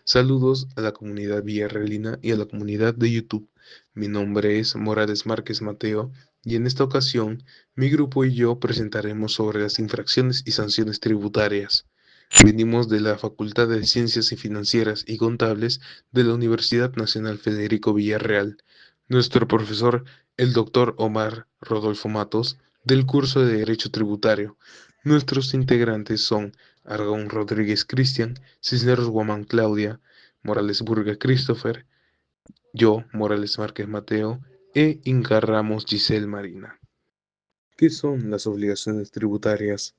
Saludos a la comunidad villarrealina y a la comunidad de YouTube. Mi nombre es Morales Márquez Mateo y en esta ocasión mi grupo y yo presentaremos sobre las infracciones y sanciones tributarias. Venimos de la Facultad de Ciencias y Financieras y Contables de la Universidad Nacional Federico Villarreal. Nuestro profesor, el doctor Omar Rodolfo Matos, del curso de Derecho Tributario. Nuestros integrantes son Aragón Rodríguez Cristian, Cisneros Guamán Claudia, Morales Burga Christopher, yo, Morales Márquez Mateo, e Inca Ramos Giselle Marina. ¿Qué son las obligaciones tributarias?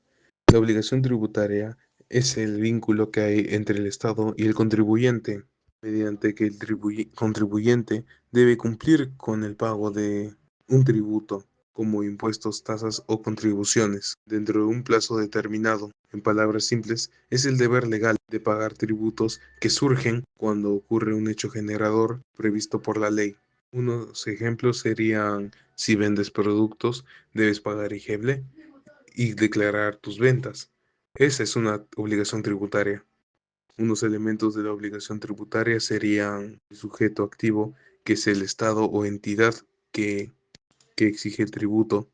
La obligación tributaria es el vínculo que hay entre el Estado y el contribuyente, mediante que el contribuyente debe cumplir con el pago de un tributo, como impuestos, tasas o contribuciones, dentro de un plazo determinado. En palabras simples, es el deber legal de pagar tributos que surgen cuando ocurre un hecho generador previsto por la ley. Unos ejemplos serían: si vendes productos, debes pagar IGB y declarar tus ventas. Esa es una obligación tributaria. Unos elementos de la obligación tributaria serían el sujeto activo, que es el Estado o entidad que, que exige el tributo;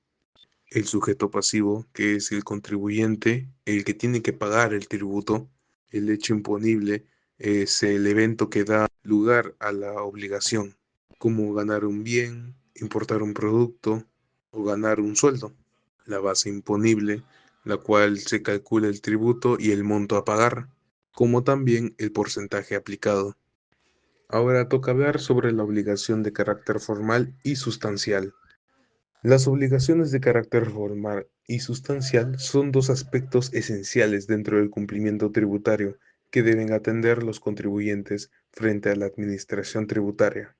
el sujeto pasivo, que es el contribuyente, el que tiene que pagar el tributo; el hecho imponible es el evento que da lugar a la obligación, como ganar un bien, importar un producto o ganar un sueldo; la base imponible, la cual se calcula el tributo y el monto a pagar, como también el porcentaje aplicado. Ahora toca hablar sobre la obligación de carácter formal y sustancial. Las obligaciones de carácter formal y sustancial son dos aspectos esenciales dentro del cumplimiento tributario que deben atender los contribuyentes frente a la administración tributaria.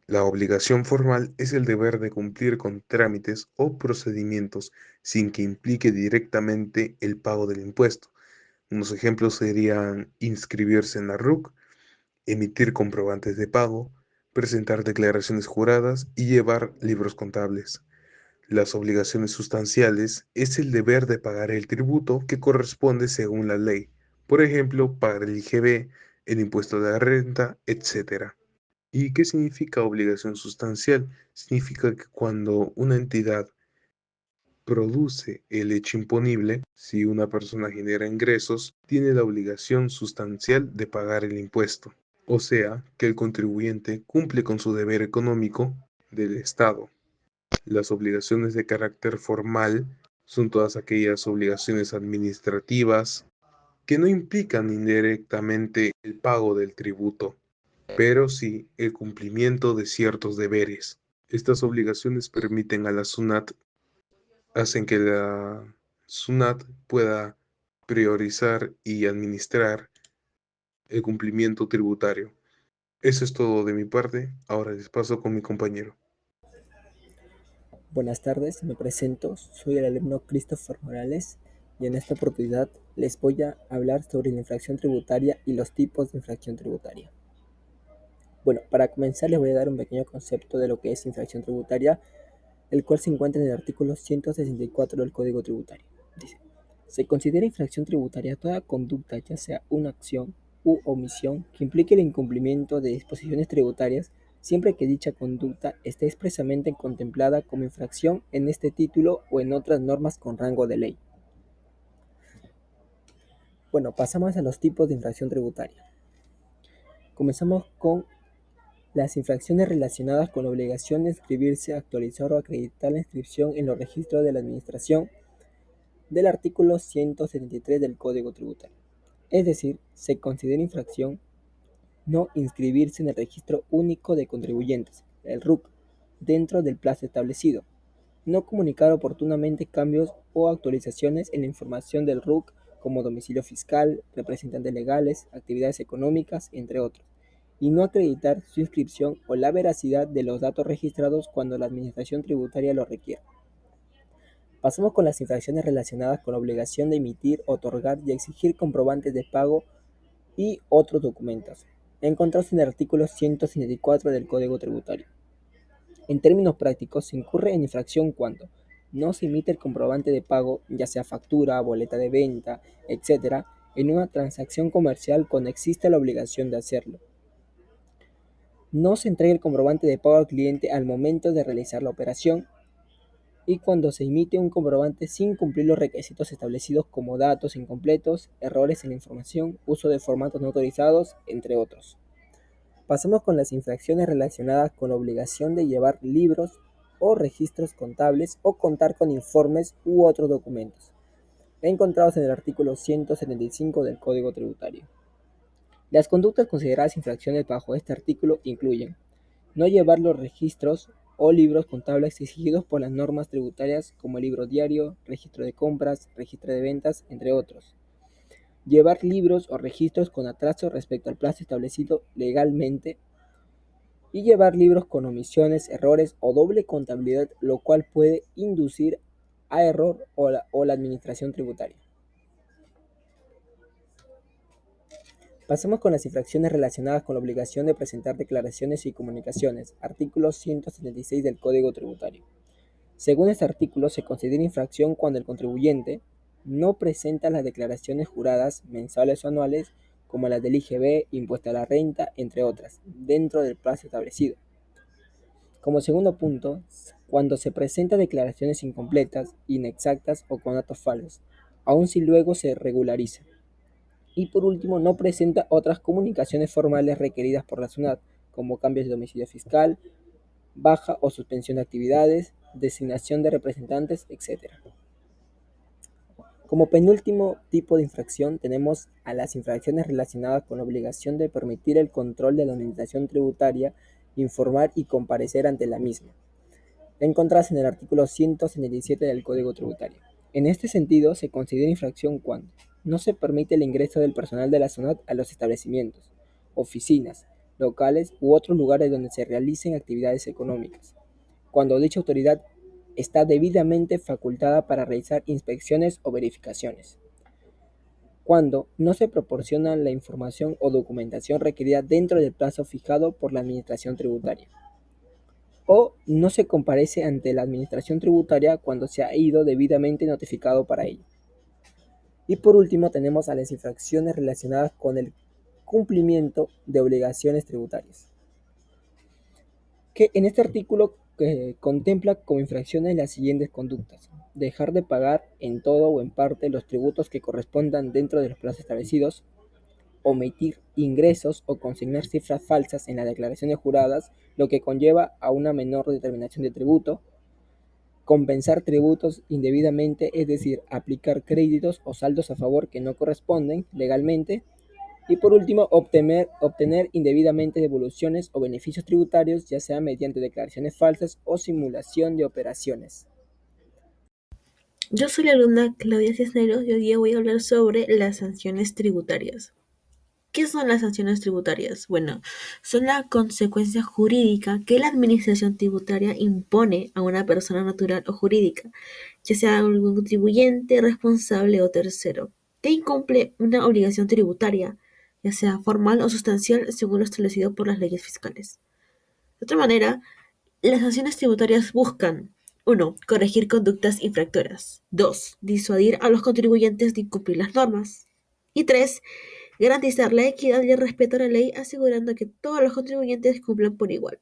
La obligación formal es el deber de cumplir con trámites o procedimientos sin que implique directamente el pago del impuesto. Unos ejemplos serían inscribirse en la RUC, emitir comprobantes de pago, presentar declaraciones juradas y llevar libros contables. Las obligaciones sustanciales es el deber de pagar el tributo que corresponde según la ley, por ejemplo, pagar el IGB, el impuesto de la renta, etc. ¿Y qué significa obligación sustancial? Significa que cuando una entidad produce el hecho imponible, si una persona genera ingresos, tiene la obligación sustancial de pagar el impuesto. O sea, que el contribuyente cumple con su deber económico del Estado. Las obligaciones de carácter formal son todas aquellas obligaciones administrativas que no implican indirectamente el pago del tributo, pero sí el cumplimiento de ciertos deberes. Estas obligaciones permiten a la SUNAT, hacen que la SUNAT pueda priorizar y administrar el cumplimiento tributario. Eso es todo de mi parte. Ahora les paso con mi compañero. Buenas tardes, me presento, soy el alumno Christopher Morales y en esta oportunidad les voy a hablar sobre la infracción tributaria y los tipos de infracción tributaria. Bueno, para comenzar les voy a dar un pequeño concepto de lo que es infracción tributaria, el cual se encuentra en el artículo 164 del Código Tributario. Dice: se considera infracción tributaria toda conducta, ya sea una acción u omisión, que implique el incumplimiento de disposiciones tributarias, siempre que dicha conducta esté expresamente contemplada como infracción en este título o en otras normas con rango de ley. Bueno, pasamos a los tipos de infracción tributaria. Comenzamos con las infracciones relacionadas con la obligación de inscribirse, actualizar o acreditar la inscripción en los registros de la Administración del artículo 173 del Código Tributario. Es decir, se considera infracción no inscribirse en el Registro Único de Contribuyentes, el RUC, dentro del plazo establecido, no comunicar oportunamente cambios o actualizaciones en la información del RUC como domicilio fiscal, representantes legales, actividades económicas, entre otros, y no acreditar su inscripción o la veracidad de los datos registrados cuando la Administración Tributaria lo requiera. Pasamos con las infracciones relacionadas con la obligación de emitir, otorgar y exigir comprobantes de pago y otros documentos, encontrados en el artículo 164 del Código Tributario. En términos prácticos, se incurre en infracción cuando no se emite el comprobante de pago, ya sea factura, boleta de venta, etc., en una transacción comercial cuando existe la obligación de hacerlo. No se entrega el comprobante de pago al cliente al momento de realizar la operación y cuando se emite un comprobante sin cumplir los requisitos establecidos como datos incompletos, errores en la información, uso de formatos no autorizados, entre otros. Pasamos con las infracciones relacionadas con la obligación de llevar libros o registros contables o contar con informes u otros documentos, encontrados en el artículo 175 del Código Tributario. Las conductas consideradas infracciones bajo este artículo incluyen no llevar los registros o libros contables exigidos por las normas tributarias como el libro diario, registro de compras, registro de ventas, entre otros. Llevar libros o registros con atraso respecto al plazo establecido legalmente y llevar libros con omisiones, errores o doble contabilidad, lo cual puede inducir a error o la administración tributaria. Pasamos con las infracciones relacionadas con la obligación de presentar declaraciones y comunicaciones, artículo 176 del Código Tributario. Según este artículo, se considera infracción cuando el contribuyente no presenta las declaraciones juradas mensuales o anuales, como las del IGB, impuesto a la renta, entre otras, dentro del plazo establecido. Como segundo punto, cuando se presenta declaraciones incompletas, inexactas o con datos falsos, aun si luego se regulariza. Y por último, no presenta otras comunicaciones formales requeridas por la SUNAT, como cambios de domicilio fiscal, baja o suspensión de actividades, designación de representantes, etc. Como penúltimo tipo de infracción tenemos a las infracciones relacionadas con la obligación de permitir el control de la administración tributaria, informar y comparecer ante la misma, encontradas en el artículo 177 del Código Tributario. En este sentido, se considera infracción cuando no se permite el ingreso del personal de la SUNAT a los establecimientos, oficinas, locales u otros lugares donde se realicen actividades económicas, cuando dicha autoridad está debidamente facultada para realizar inspecciones o verificaciones, cuando no se proporciona la información o documentación requerida dentro del plazo fijado por la Administración Tributaria, o no se comparece ante la Administración Tributaria cuando se ha ido debidamente notificado para ello. Y por último tenemos a las infracciones relacionadas con el cumplimiento de obligaciones tributarias, que en este artículo contempla como infracciones las siguientes conductas: dejar de pagar en todo o en parte los tributos que correspondan dentro de los plazos establecidos, omitir ingresos o consignar cifras falsas en las declaraciones juradas, lo que conlleva a una menor determinación de tributo, compensar tributos indebidamente, es decir, aplicar créditos o saldos a favor que no corresponden legalmente, y por último, obtener indebidamente devoluciones o beneficios tributarios, ya sea mediante declaraciones falsas o simulación de operaciones. Yo soy la alumna Claudia Cisneros y hoy día voy a hablar sobre las sanciones tributarias. ¿Qué son las sanciones tributarias? Bueno, son la consecuencia jurídica que la administración tributaria impone a una persona natural o jurídica, ya sea algún contribuyente, responsable o tercero, que incumple una obligación tributaria, ya sea formal o sustancial, según lo establecido por las leyes fiscales. De otra manera, las sanciones tributarias buscan: 1. Corregir conductas infractoras. 2. Disuadir a los contribuyentes de incumplir las normas. Y 3. Garantizar la equidad y el respeto a la ley, asegurando que todos los contribuyentes cumplan por igual.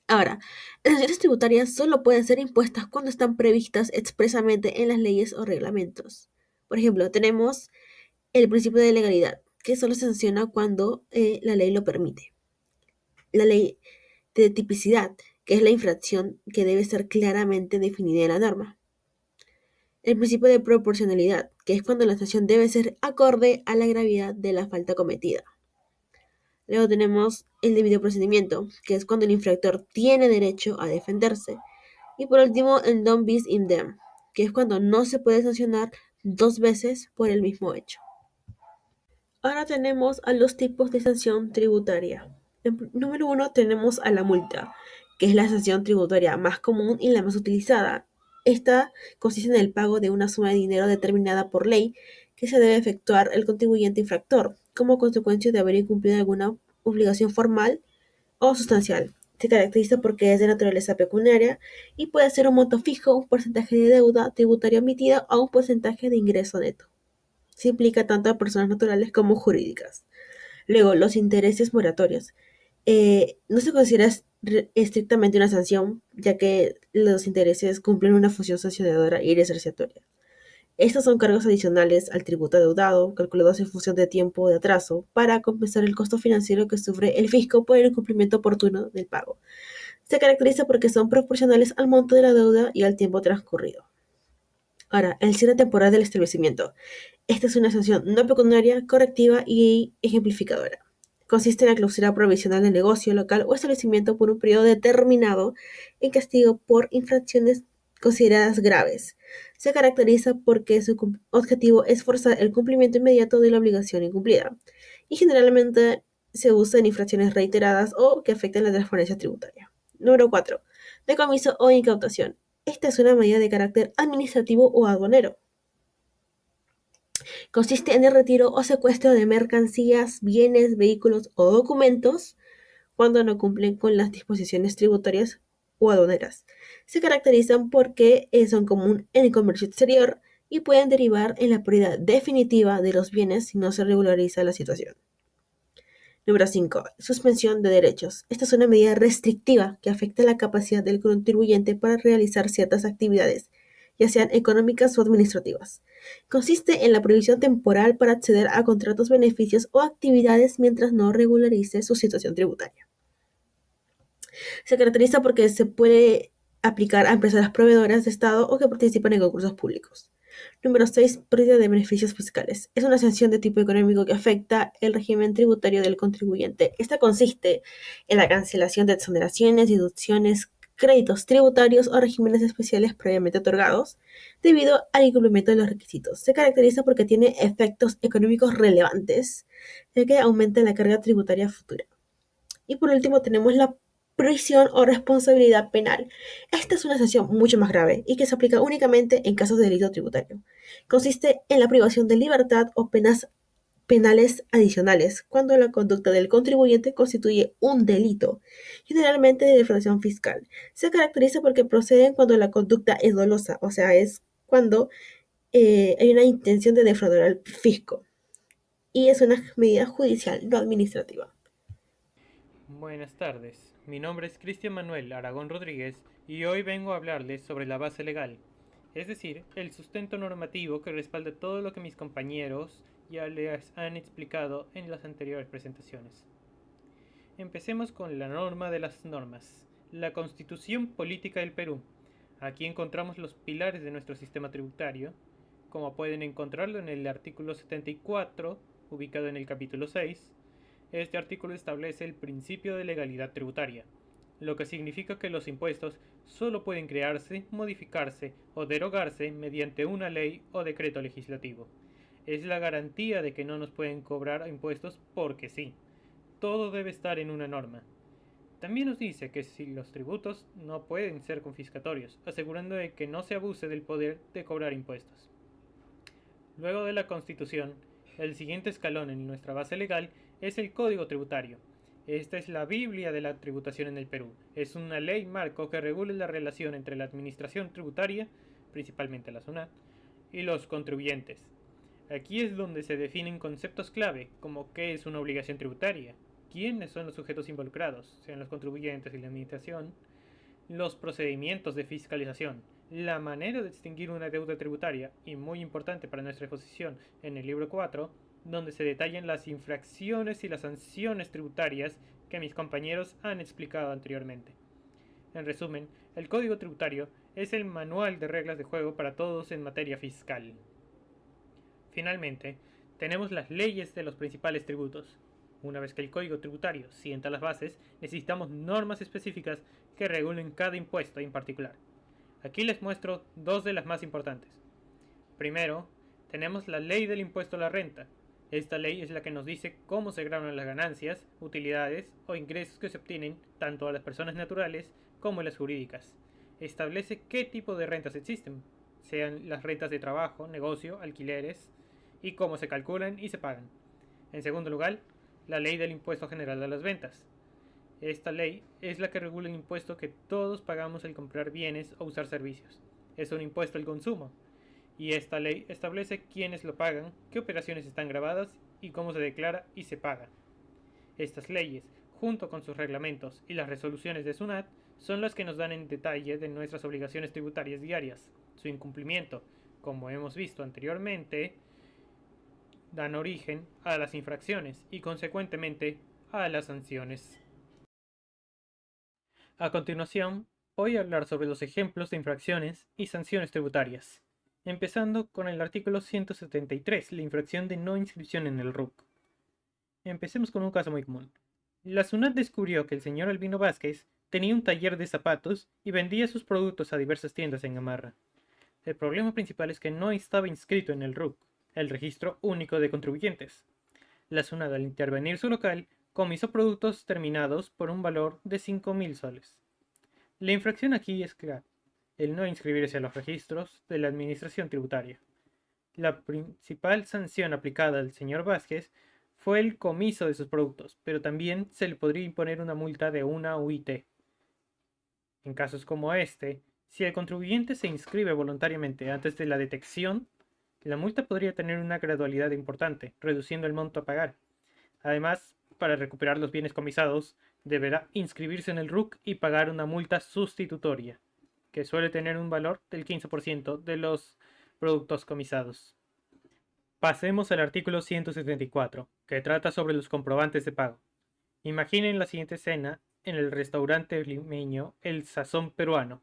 Ahora, las sanciones tributarias solo pueden ser impuestas cuando están previstas expresamente en las leyes o reglamentos. Por ejemplo, tenemos el principio de legalidad, que solo se sanciona cuando la ley lo permite. La ley de tipicidad, que es la infracción que debe ser claramente definida en la norma. El principio de proporcionalidad, que es cuando la sanción debe ser acorde a la gravedad de la falta cometida. Luego tenemos el debido procedimiento, que es cuando el infractor tiene derecho a defenderse. Y por último, el non bis in idem, que es cuando no se puede sancionar dos veces por el mismo hecho. Ahora tenemos a los tipos de sanción tributaria. Número 1 tenemos a la multa, que es la sanción tributaria más común y la más utilizada. Esta consiste en el pago de una suma de dinero determinada por ley que se debe efectuar el contribuyente infractor como consecuencia de haber incumplido alguna obligación formal o sustancial. Se caracteriza porque es de naturaleza pecuniaria y puede ser un monto fijo, un porcentaje de deuda tributaria omitida o un porcentaje de ingreso neto. Se implica tanto a personas naturales como jurídicas. Luego, los intereses moratorios. No se considera estrictamente una sanción, ya que los intereses cumplen una función sancionadora y resarcitoria. Estos son cargos adicionales al tributo adeudado, calculados en función de tiempo de atraso, para compensar el costo financiero que sufre el fisco por el incumplimiento oportuno del pago. Se caracteriza porque son proporcionales al monto de la deuda y al tiempo transcurrido. Ahora, el cierre temporal del establecimiento. Esta es una sanción no pecuniaria, correctiva y ejemplificadora. Consiste en la clausura provisional del negocio local o establecimiento por un periodo determinado en castigo por infracciones consideradas graves. Se caracteriza porque su objetivo es forzar el cumplimiento inmediato de la obligación incumplida y generalmente se usa en infracciones reiteradas o que afecten la transparencia tributaria. Número 4. Decomiso o incautación. Esta es una medida de carácter administrativo o aduanero. Consiste en el retiro o secuestro de mercancías, bienes, vehículos o documentos cuando no cumplen con las disposiciones tributarias o aduaneras. Se caracterizan porque son comunes en el comercio exterior y pueden derivar en la pérdida definitiva de los bienes si no se regulariza la situación. Número 5. Suspensión de derechos. Esta es una medida restrictiva que afecta la capacidad del contribuyente para realizar ciertas actividades, ya sean económicas o administrativas. Consiste en la prohibición temporal para acceder a contratos, beneficios o actividades mientras no regularice su situación tributaria. Se caracteriza porque se puede aplicar a empresas proveedoras de Estado o que participan en concursos públicos. Número 6. Pérdida de beneficios fiscales. Es una sanción de tipo económico que afecta el régimen tributario del contribuyente. Esta consiste en la cancelación de exoneraciones, deducciones, créditos tributarios o regímenes especiales previamente otorgados debido al incumplimiento de los requisitos. Se caracteriza porque tiene efectos económicos relevantes, ya que aumenta la carga tributaria futura. Y por último tenemos la prisión o responsabilidad penal. Esta es una sanción mucho más grave y que se aplica únicamente en casos de delito tributario. Consiste en la privación de libertad o penas penales adicionales cuando la conducta del contribuyente constituye un delito, generalmente de defraudación fiscal. Se caracteriza porque proceden cuando la conducta es dolosa, o sea, es cuando hay una intención de defraudar al fisco y es una medida judicial, no administrativa. Buenas tardes, mi nombre es Cristian Manuel Aragón Rodríguez y hoy vengo a hablarles sobre la base legal, es decir, el sustento normativo que respalda todo lo que mis compañeros ya les han explicado en las anteriores presentaciones. Empecemos con la norma de las normas, la Constitución Política del Perú. Aquí encontramos los pilares de nuestro sistema tributario, como pueden encontrarlo en el artículo 74, ubicado en el capítulo 6. Este artículo establece el principio de legalidad tributaria, lo que significa que los impuestos solo pueden crearse, modificarse o derogarse mediante una ley o decreto legislativo. Es la garantía de que no nos pueden cobrar impuestos porque sí. Todo debe estar en una norma. También nos dice que si los tributos no pueden ser confiscatorios, asegurando de que no se abuse del poder de cobrar impuestos. Luego de la Constitución, el siguiente escalón en nuestra base legal es el Código Tributario. Esta es la Biblia de la tributación en el Perú. Es una ley marco que regula la relación entre la administración tributaria, principalmente la SUNAT, y los contribuyentes. Aquí es donde se definen conceptos clave, como qué es una obligación tributaria, quiénes son los sujetos involucrados, sean los contribuyentes y la administración, los procedimientos de fiscalización, la manera de distinguir una deuda tributaria y muy importante para nuestra exposición en el libro 4, donde se detallan las infracciones y las sanciones tributarias que mis compañeros han explicado anteriormente. En resumen, el Código Tributario es el manual de reglas de juego para todos en materia fiscal. Finalmente, tenemos las leyes de los principales tributos. Una vez que el Código Tributario sienta las bases, necesitamos normas específicas que regulen cada impuesto en particular. Aquí les muestro dos de las más importantes. Primero, tenemos la Ley del Impuesto a la Renta. Esta ley es la que nos dice cómo se graban las ganancias, utilidades o ingresos que se obtienen tanto a las personas naturales como a las jurídicas. Establece qué tipo de rentas existen, sean las rentas de trabajo, negocio, alquileres, y cómo se calculan y se pagan. En segundo lugar, la Ley del Impuesto General a las Ventas. Esta ley es la que regula el impuesto que todos pagamos al comprar bienes o usar servicios. Es un impuesto al consumo y esta ley establece quiénes lo pagan, qué operaciones están grabadas y cómo se declara y se paga. Estas leyes, junto con sus reglamentos y las resoluciones de SUNAT, son las que nos dan en detalle de nuestras obligaciones tributarias diarias. Su incumplimiento, como hemos visto anteriormente, dan origen a las infracciones y consecuentemente a las sanciones. A continuación, voy a hablar sobre los ejemplos de infracciones y sanciones tributarias, empezando con el artículo 173, la infracción de no inscripción en el RUC. Empecemos con un caso muy común. La SUNAT descubrió que el señor Albino Vázquez tenía un taller de zapatos y vendía sus productos a diversas tiendas en Gamarra. El problema principal es que no estaba inscrito en el RUC, el Registro Único de Contribuyentes. La SUNAT, al intervenir su local, comisó productos terminados por un valor de 5.000 soles. La infracción aquí es clara, el no inscribirse a los registros de la Administración Tributaria. La principal sanción aplicada al señor Vázquez fue el comiso de sus productos, pero también se le podría imponer una multa de una UIT. En casos como este, si el contribuyente se inscribe voluntariamente antes de la detección, la multa podría tener una gradualidad importante, reduciendo el monto a pagar. Además, para recuperar los bienes comisados, deberá inscribirse en el RUC y pagar una multa sustitutoria, que suele tener un valor del 15% de los productos comisados. Pasemos al artículo 174, que trata sobre los comprobantes de pago. Imaginen la siguiente escena en el restaurante limeño El Sazón Peruano.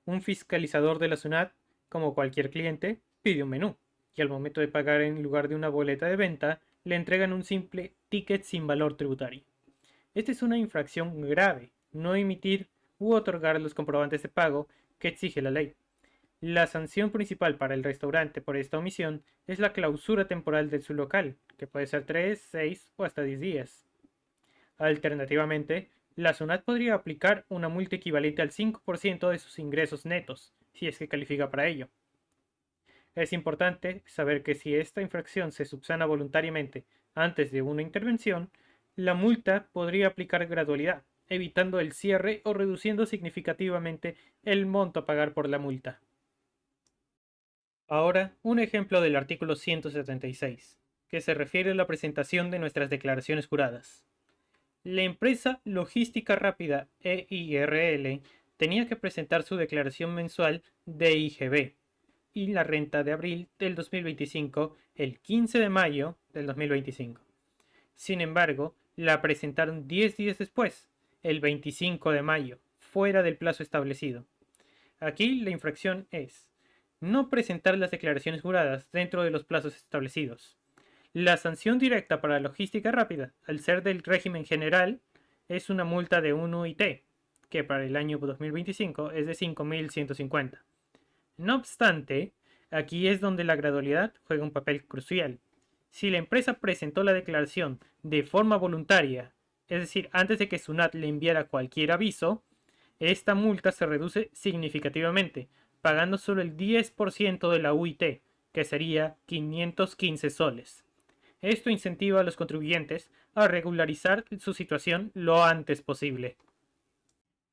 Un fiscalizador de la SUNAT, como cualquier cliente, pide un menú, y al momento de pagar en lugar de una boleta de venta, le entregan un simple ticket sin valor tributario. Esta es una infracción grave, no emitir u otorgar los comprobantes de pago que exige la ley. La sanción principal para el restaurante por esta omisión es la clausura temporal de su local, que puede ser 3, 6 o hasta 10 días. Alternativamente, la SUNAT podría aplicar una multa equivalente al 5% de sus ingresos netos, si es que califica para ello. Es importante saber que si esta infracción se subsana voluntariamente antes de una intervención, la multa podría aplicar gradualidad, evitando el cierre o reduciendo significativamente el monto a pagar por la multa. Ahora, un ejemplo del artículo 176, que se refiere a la presentación de nuestras declaraciones juradas. La empresa Logística Rápida EIRL tenía que presentar su declaración mensual de IGB y la renta de abril del 2025 el 15 de mayo del 2025. Sin embargo, la presentaron 10 días después, el 25 de mayo, fuera del plazo establecido. Aquí la infracción es no presentar las declaraciones juradas dentro de los plazos establecidos. La sanción directa para logística rápida, al ser del régimen general, es una multa de 1 UIT, que para el año 2025 es de 5.150. No obstante, aquí es donde la gradualidad juega un papel crucial. Si la empresa presentó la declaración de forma voluntaria, es decir, antes de que SUNAT le enviara cualquier aviso, esta multa se reduce significativamente, pagando solo el 10% de la UIT, que sería 515 soles. Esto incentiva a los contribuyentes a regularizar su situación lo antes posible.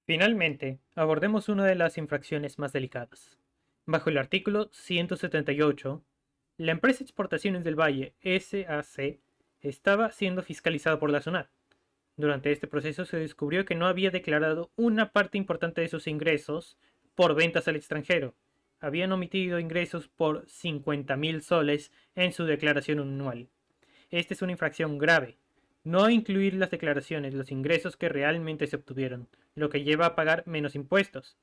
Finalmente, abordemos una de las infracciones más delicadas. Bajo el artículo 178, la empresa Exportaciones del Valle SAC estaba siendo fiscalizada por la SUNAT. Durante este proceso se descubrió que no había declarado una parte importante de sus ingresos por ventas al extranjero. Habían omitido ingresos por 50.000 soles en su declaración anual. Esta es una infracción grave. No incluir las declaraciones los ingresos que realmente se obtuvieron, lo que lleva a pagar menos impuestos.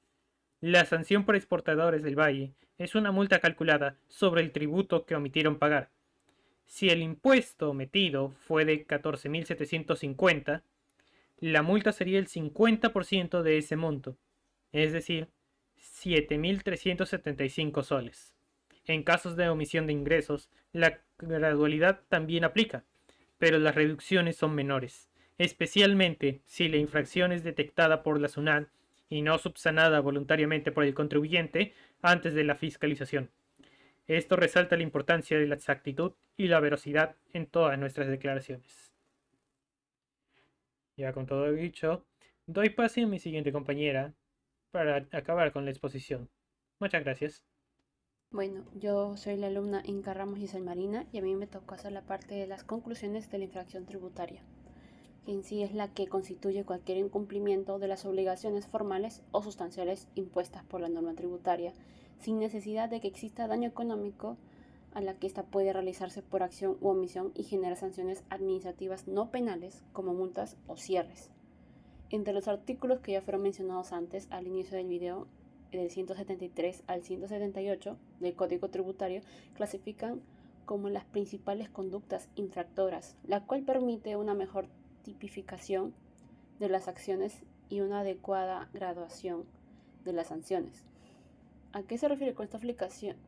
La sanción por exportadores del Valle es una multa calculada sobre el tributo que omitieron pagar. Si el impuesto omitido fue de 14.750, la multa sería el 50% de ese monto, es decir, 7.375 soles. En casos de omisión de ingresos, la gradualidad también aplica, pero las reducciones son menores, especialmente si la infracción es detectada por la SUNAT y no subsanada voluntariamente por el contribuyente antes de la fiscalización. Esto resalta la importancia de la exactitud y la veracidad en todas nuestras declaraciones. Ya con todo dicho, doy pase a mi siguiente compañera para acabar con la exposición. Muchas gracias. Bueno, yo soy la alumna Inca Ramos Giselle Marina y a mí me tocó hacer la parte de las conclusiones de la infracción tributaria, que en sí es la que constituye cualquier incumplimiento de las obligaciones formales o sustanciales impuestas por la norma tributaria, sin necesidad de que exista daño económico, a la que ésta puede realizarse por acción u omisión y genera sanciones administrativas no penales como multas o cierres. Entre los artículos que ya fueron mencionados antes al inicio del video, del 173 al 178 del Código Tributario, clasifican como las principales conductas infractoras, la cual permite una mejor tipificación de las acciones y una adecuada graduación de las sanciones. ¿A qué se refiere con esta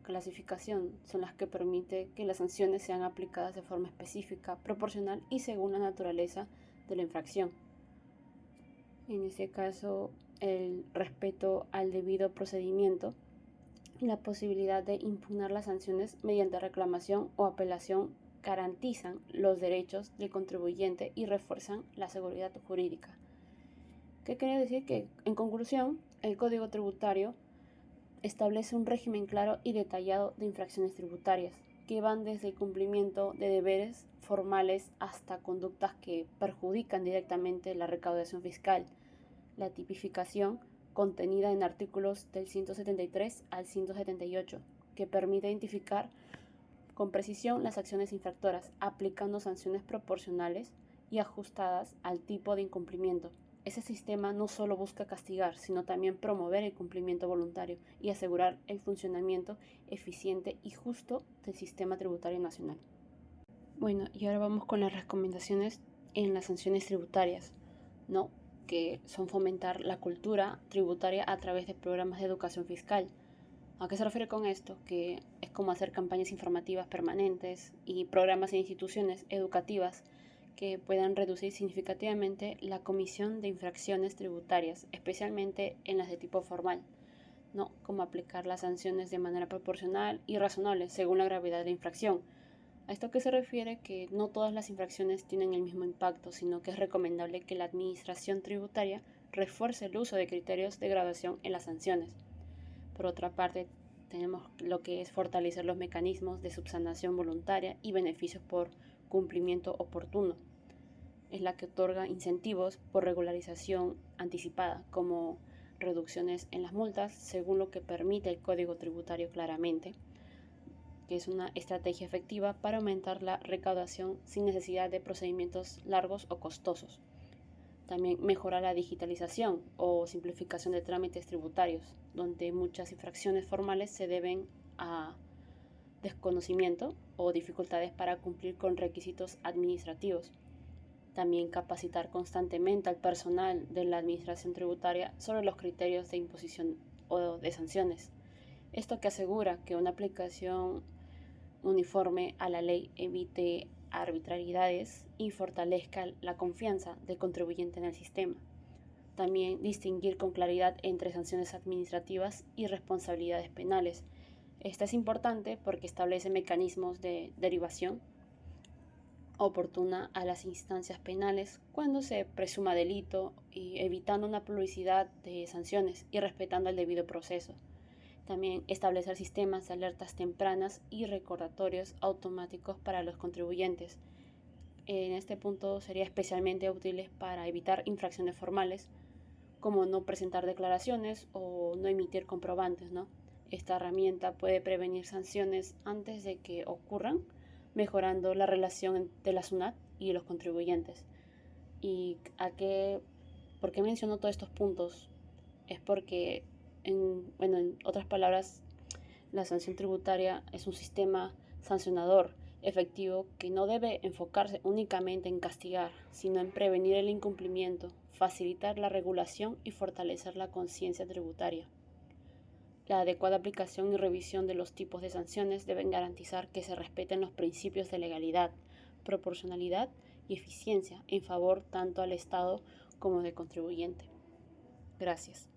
clasificación? Son las que permite que las sanciones sean aplicadas de forma específica, proporcional y según la naturaleza de la infracción. En este caso, el respeto al debido procedimiento y la posibilidad de impugnar las sanciones mediante reclamación o apelación garantizan los derechos del contribuyente y refuerzan la seguridad jurídica. ¿Qué quiere decir? Que, en conclusión, el Código Tributario establece un régimen claro y detallado de infracciones tributarias, que van desde el cumplimiento de deberes formales hasta conductas que perjudican directamente la recaudación fiscal. La tipificación contenida en artículos del 173 al 178, que permite identificar con precisión las acciones infractoras, aplicando sanciones proporcionales y ajustadas al tipo de incumplimiento. Ese sistema no solo busca castigar, sino también promover el cumplimiento voluntario y asegurar el funcionamiento eficiente y justo del sistema tributario nacional. Bueno, y ahora vamos con las recomendaciones en las sanciones tributarias, ¿no? Que son fomentar la cultura tributaria a través de programas de educación fiscal. ¿A qué se refiere con esto? Que es como hacer campañas informativas permanentes y programas e instituciones educativas que puedan reducir significativamente la comisión de infracciones tributarias, especialmente en las de tipo formal, ¿no? Como aplicar las sanciones de manera proporcional y razonable según la gravedad de la infracción. ¿A esto qué se refiere? Que no todas las infracciones tienen el mismo impacto, sino que es recomendable que la administración tributaria refuerce el uso de criterios de graduación en las sanciones. Por otra parte, tenemos lo que es fortalecer los mecanismos de subsanación voluntaria y beneficios por cumplimiento oportuno. Es la que otorga incentivos por regularización anticipada, como reducciones en las multas, según lo que permite el Código Tributario claramente, que es una estrategia efectiva para aumentar la recaudación sin necesidad de procedimientos largos o costosos. También mejorar la digitalización o simplificación de trámites tributarios, donde muchas infracciones formales se deben a desconocimiento o dificultades para cumplir con requisitos administrativos. También capacitar constantemente al personal de la administración tributaria sobre los criterios de imposición o de sanciones. Esto que asegura que una aplicación uniforme a la ley evite arbitrariedades y fortalezca la confianza del contribuyente en el sistema. También distinguir con claridad entre sanciones administrativas y responsabilidades penales. Esta es importante porque establece mecanismos de derivación oportuna a las instancias penales cuando se presuma delito y evitando una pluricidad de sanciones y respetando el debido proceso. También establecer sistemas de alertas tempranas y recordatorios automáticos para los contribuyentes. En este punto sería especialmente útiles para evitar infracciones formales, como no presentar declaraciones o no emitir comprobantes, ¿no? Esta herramienta puede prevenir sanciones antes de que ocurran, mejorando la relación de la SUNAT y los contribuyentes. ¿Y por qué menciono todos estos puntos? Es porque en otras palabras, la sanción tributaria es un sistema sancionador efectivo que no debe enfocarse únicamente en castigar, sino en prevenir el incumplimiento, facilitar la regulación y fortalecer la conciencia tributaria. La adecuada aplicación y revisión de los tipos de sanciones deben garantizar que se respeten los principios de legalidad, proporcionalidad y eficiencia en favor tanto al Estado como del contribuyente. Gracias.